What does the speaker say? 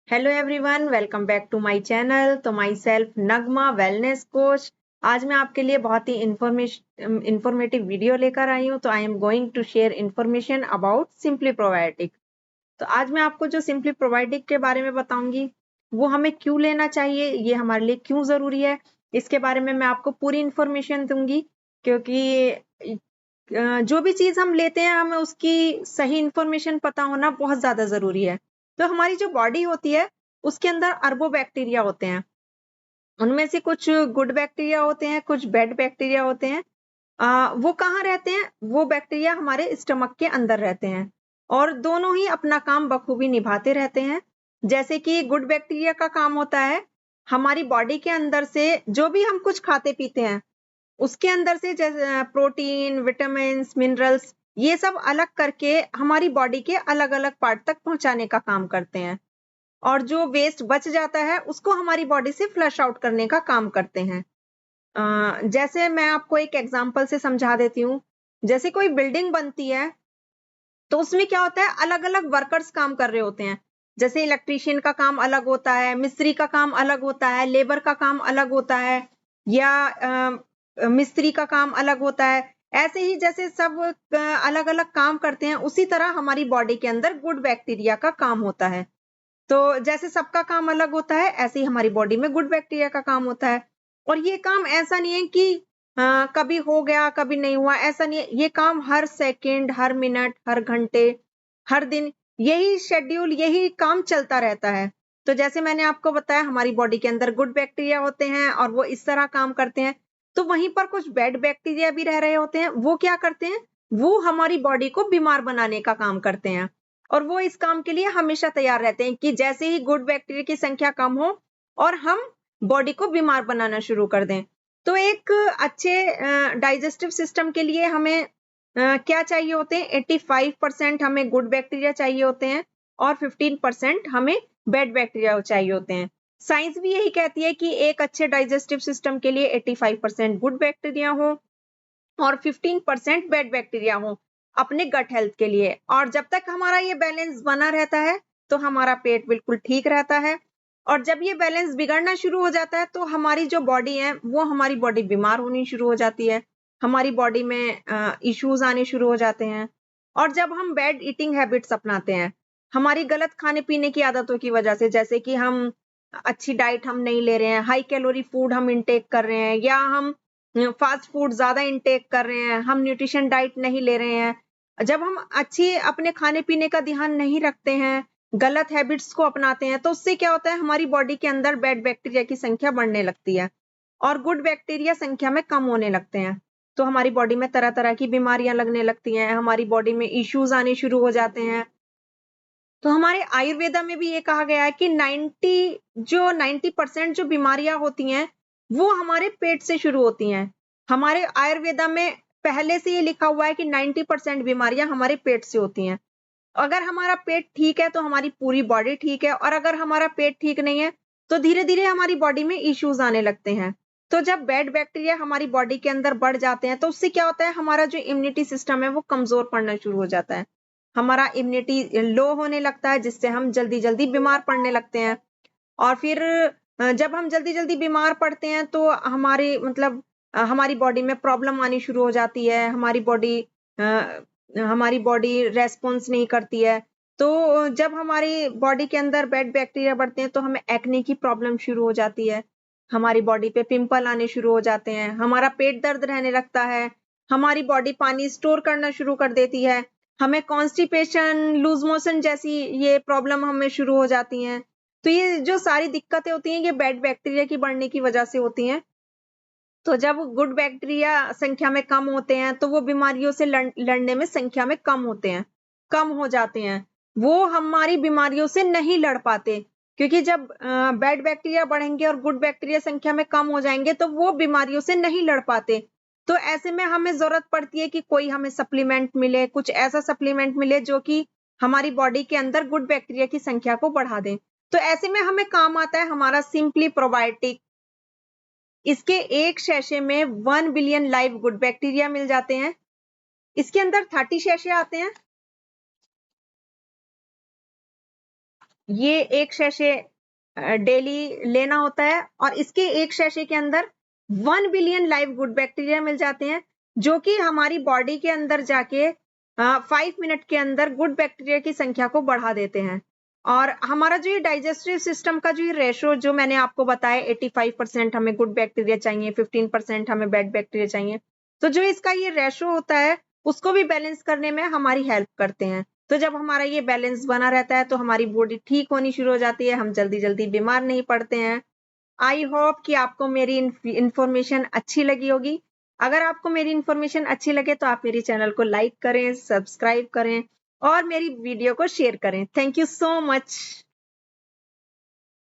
Hello everyone, welcome back to my channel. तो myself Nagma wellness coach. आज मैं आपके लिए बहुत ही इंफॉर्मेटिव वीडियो लेकर आई हूँ। तो I am going to share information about simply probiotic. तो आज मैं आपको जो सिंपली प्रोबायोटिक के बारे में बताऊंगी, वो हमें क्यों लेना चाहिए, ये हमारे लिए क्यों जरूरी है, इसके बारे में मैं आपको पूरी इंफॉर्मेशन दूंगी। क्योंकि जो भी चीज हम लेते हैं, हमें उसकी सही इंफॉर्मेशन पता होना बहुत ज्यादा जरूरी है। तो हमारी जो बॉडी होती है, उसके अंदर अरबों बैक्टीरिया होते हैं। उनमें से कुछ गुड बैक्टीरिया होते हैं, कुछ बैड बैक्टीरिया होते हैं। वो कहाँ रहते हैं? वो बैक्टीरिया हमारे स्टमक के अंदर रहते हैं और दोनों ही अपना काम बखूबी निभाते रहते हैं। जैसे कि गुड बैक्टीरिया का काम होता है हमारी बॉडी के अंदर से जो भी हम कुछ खाते पीते हैं, उसके अंदर से जैसे प्रोटीन, विटामिन, मिनरल्स, ये सब अलग करके हमारी बॉडी के अलग अलग पार्ट तक पहुंचाने का काम करते हैं। और जो वेस्ट बच जाता है उसको हमारी बॉडी से फ्लश आउट करने का काम करते हैं। जैसे मैं आपको एक एग्जांपल से समझा देती हूँ। जैसे कोई बिल्डिंग बनती है, तो उसमें क्या होता है, अलग अलग वर्कर्स काम कर रहे होते हैं। जैसे इलेक्ट्रीशियन का काम अलग होता है, मिस्त्री का काम अलग होता है, लेबर का काम अलग होता है, या मिस्त्री का काम अलग होता है। ऐसे ही जैसे सब अलग अलग काम करते हैं, उसी तरह हमारी बॉडी के अंदर गुड बैक्टीरिया का काम होता है। तो जैसे सबका काम अलग होता है, ऐसे ही हमारी बॉडी में गुड बैक्टीरिया का काम होता है। और ये काम ऐसा नहीं है कि कभी हो गया कभी नहीं हुआ, ऐसा नहीं है। ये काम हर सेकंड, हर मिनट, हर घंटे, हर दिन, यही शेड्यूल, यही काम चलता रहता है। तो जैसे मैंने आपको बताया, हमारी बॉडी के अंदर गुड बैक्टीरिया होते हैं और वो इस तरह काम करते हैं। तो वहीं पर कुछ बैड बैक्टीरिया भी रह रहे होते हैं। वो क्या करते हैं? वो हमारी बॉडी को बीमार बनाने का काम करते हैं। और वो इस काम के लिए हमेशा तैयार रहते हैं कि जैसे ही गुड बैक्टीरिया की संख्या कम हो और हम बॉडी को बीमार बनाना शुरू कर दें। तो एक अच्छे डाइजेस्टिव सिस्टम के लिए हमें क्या चाहिए होते हैं? 85% हमें गुड बैक्टीरिया चाहिए होते हैं और 15% हमें बैड बैक्टीरिया चाहिए होते हैं। साइंस भी यही कहती है कि एक अच्छे डाइजेस्टिव सिस्टम के लिए 85% गुड बैक्टीरिया हो और 15% बैड बैक्टीरिया हो अपने गट हेल्थ के लिए। और जब तक हमारा ये बैलेंस बना रहता है, तो हमारा पेट बिल्कुल ठीक रहता है। और जब ये बैलेंस बिगड़ना शुरू हो जाता है, तो हमारी जो बॉडी है, वो हमारी बॉडी बीमार होनी शुरू हो जाती है। हमारी बॉडी में इश्यूज आने शुरू हो जाते हैं। और जब हम बैड ईटिंग हैबिट्स अपनाते हैं, हमारी गलत खाने पीने की आदतों की वजह से, जैसे कि हम अच्छी डाइट हम नहीं ले रहे हैं, हाई कैलोरी फूड हम इंटेक कर रहे हैं, या हम फास्ट फूड ज्यादा इंटेक कर रहे हैं, हम न्यूट्रिशन डाइट नहीं ले रहे हैं, जब हम अच्छी अपने खाने पीने का ध्यान नहीं रखते हैं, गलत हैबिट्स को अपनाते हैं, तो उससे क्या होता है, हमारी बॉडी के अंदर बैड बैक्टीरिया की संख्या बढ़ने लगती है और गुड बैक्टीरिया संख्या में कम होने लगते हैं। तो हमारी बॉडी में तरह तरह की बीमारियां लगने लगती हैं, हमारी बॉडी में इश्यूज आने शुरू हो जाते हैं। तो हमारे आयुर्वेदा में भी ये कहा गया है कि 90% जो बीमारियां होती हैं, वो हमारे पेट से शुरू होती हैं। हमारे आयुर्वेदा में पहले से ये लिखा हुआ है कि 90% बीमारियां हमारे पेट से होती हैं। अगर हमारा पेट ठीक है, तो हमारी पूरी बॉडी ठीक है, और अगर हमारा पेट ठीक नहीं है, तो धीरे धीरे हमारी बॉडी में इश्यूज आने लगते हैं। तो जब बैड बैक्टीरिया हमारी बॉडी के अंदर बढ़ जाते हैं, तो उससे क्या होता है, हमारा जो इम्यूनिटी सिस्टम है, वो कमजोर पड़ना शुरू हो जाता है। हमारा इम्यूनिटी लो होने लगता है, जिससे हम जल्दी जल्दी बीमार पड़ने लगते हैं। और फिर जब हम जल्दी जल्दी बीमार पड़ते हैं, तो हमारी मतलब हमारी बॉडी में प्रॉब्लम आनी शुरू हो जाती है। हमारी बॉडी रेस्पॉन्स नहीं करती है। तो जब हमारी बॉडी के अंदर बैड बैक्टीरिया बढ़ते हैं, तो हमें एक्ने की प्रॉब्लम शुरू हो जाती है। हमारी बॉडी पे पिंपल आने शुरू हो जाते हैं, हमारा पेट दर्द रहने लगता है, हमारी बॉडी पानी स्टोर करना शुरू कर देती है, हमें कॉन्स्टिपेशन, लूज मोशन जैसी ये प्रॉब्लम हमें शुरू हो जाती हैं। तो ये जो सारी दिक्कतें होती हैं, ये बैड बैक्टीरिया की बढ़ने की वजह से होती हैं। तो जब गुड बैक्टीरिया संख्या में कम होते हैं, तो वो बीमारियों से लड़ने में संख्या में कम होते हैं, कम हो जाते हैं। वो हमारी बीमारियों से नहीं लड़ पाते, क्योंकि जब बैड बैक्टीरिया बढ़ेंगे और गुड बैक्टीरिया संख्या में कम हो जाएंगे, तो वो बीमारियों से नहीं लड़ पाते। तो ऐसे में हमें जरूरत पड़ती है कि कोई हमें सप्लीमेंट मिले, कुछ ऐसा सप्लीमेंट मिले जो कि हमारी बॉडी के अंदर गुड बैक्टीरिया की संख्या को बढ़ा दे। तो ऐसे में हमें काम आता है हमारा सिंपली प्रोबायोटिक। इसके एक शैशे में 1 बिलियन लाइव गुड बैक्टीरिया मिल जाते हैं। इसके अंदर 30 शैशे आते हैं। ये एक शैशे डेली लेना होता है और इसके एक शैशे के अंदर 1 बिलियन लाइव गुड बैक्टीरिया मिल जाते हैं, जो कि हमारी बॉडी के अंदर जाके 5 मिनट के अंदर गुड बैक्टीरिया की संख्या को बढ़ा देते हैं। और हमारा जो ये डाइजेस्टिव सिस्टम का जो ये रेशो जो मैंने आपको बताया 85% हमें गुड बैक्टीरिया चाहिए, 15% हमें बैड बैक्टीरिया चाहिए। तो जो इसका ये रेशो होता है उसको भी बैलेंस करने में हमारी हेल्प करते हैं। तो जब हमारा ये बैलेंस बना रहता है तो हमारी बॉडी ठीक होनी शुरू हो जाती है, हम जल्दी जल्दी बीमार नहीं पड़ते हैं। आई होप कि आपको मेरी इंफॉर्मेशन अच्छी लगी होगी। अगर आपको मेरी इंफॉर्मेशन अच्छी लगे तो आप मेरी चैनल को लाइक करें, सब्सक्राइब करें और मेरी वीडियो को शेयर करें। Thank you so much.